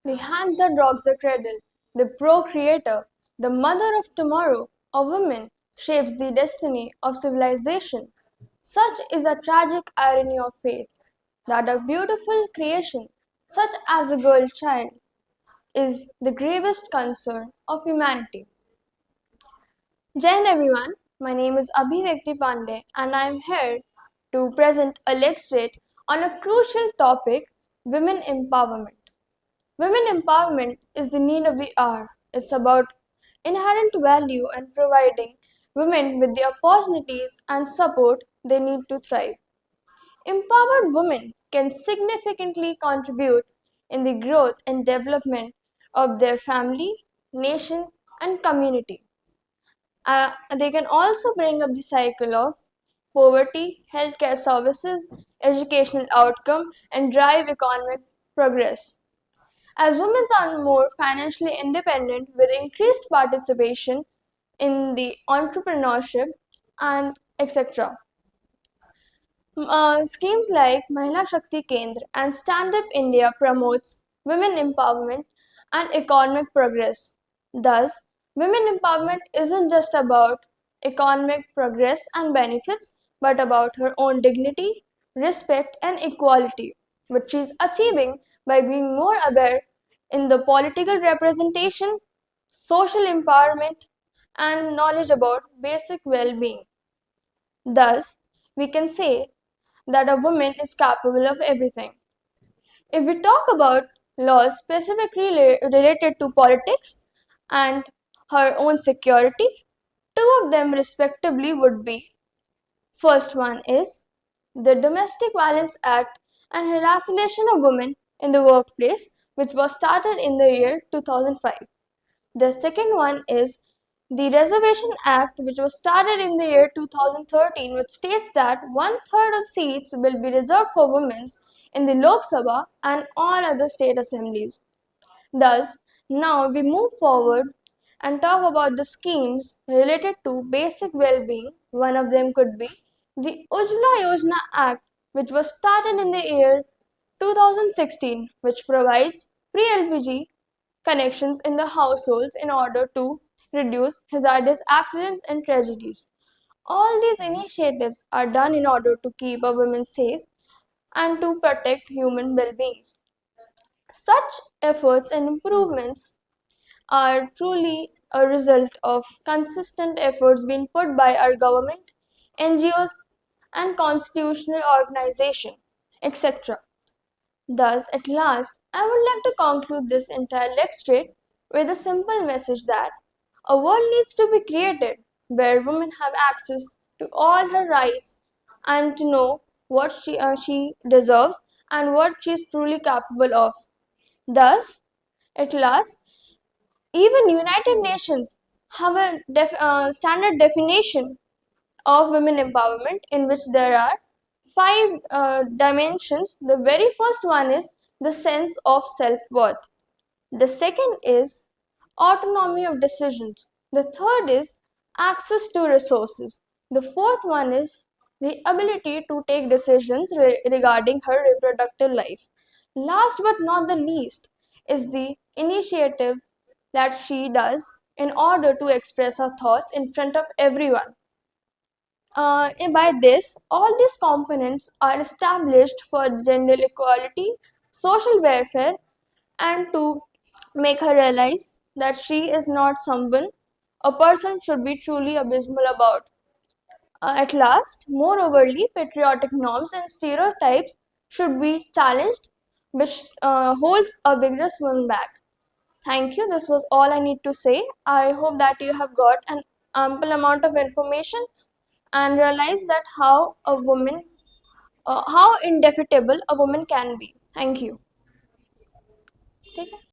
the hands that rocks the cradle, the procreator, the mother of tomorrow, a woman shapes the destiny of civilization. Such is a tragic irony of fate that a beautiful creation, such as a girl child, is the gravest concern of humanity. Jai Hind everyone, my name is Abhivekti Pandey and I am here to present a lecture on a crucial topic, women empowerment. Women empowerment is the need of the hour. It's about inherent value and providing women with the opportunities and support they need to thrive. Empowered women can significantly contribute in the growth and development of their family, nation, and community. They can also bring up the cycle of poverty, healthcare services, educational outcome, and drive economic progress. As women are more financially independent with increased participation in the entrepreneurship and etc. Schemes like Mahila Shakti Kendra and Stand Up India promotes women empowerment and economic progress. Thus, women empowerment isn't just about economic progress and benefits, but about her own dignity, respect, and equality, which she is achieving by being more aware in the political representation, social empowerment, and knowledge about basic well-being. Thus, we can say that a woman is capable of everything. If we talk about laws specifically related to politics and her own security, two of them respectively would be: first one is the Domestic Violence Act and Harassment of Women in the Workplace, which was started in the year 2005. The second one is the Reservation Act, which was started in the year 2013, which states that one-third of seats will be reserved for women in the Lok Sabha and all other state assemblies. Thus, now we move forward and talk about the schemes related to basic well-being. One of them could be the Ujjwala Yojana Act, which was started in the year 2016, which provides free LPG connections in the households in order to reduce hazardous accidents and tragedies. All these initiatives are done in order to keep a woman safe and to protect human well-being. Such efforts and improvements are truly a result of consistent efforts being put by our government, NGOs, and constitutional organization, etc. Thus, at last, I would like to conclude this entire lecture with a simple message that a world needs to be created where women have access to all her rights and to know what she deserves and what she is truly capable of. Thus, at last, even United Nations have a standard definition of women empowerment in which there are five dimensions. The very first one is the sense of self-worth. The second is autonomy of decisions. The third is access to resources. The fourth one is the ability to take decisions regarding her reproductive life. Last but not the least is the initiative that she does in order to express her thoughts in front of everyone. And by this, all these components are established for gender equality, social welfare, and to make her realize that she is not someone a person should be truly abysmal about. At last, more overly patriotic norms and stereotypes should be challenged, which holds a vigorous woman back. Thank you. This was all I need to say. I hope that you have got an ample amount of information and realize that how indefeatable a woman can be. Thank you. Take care.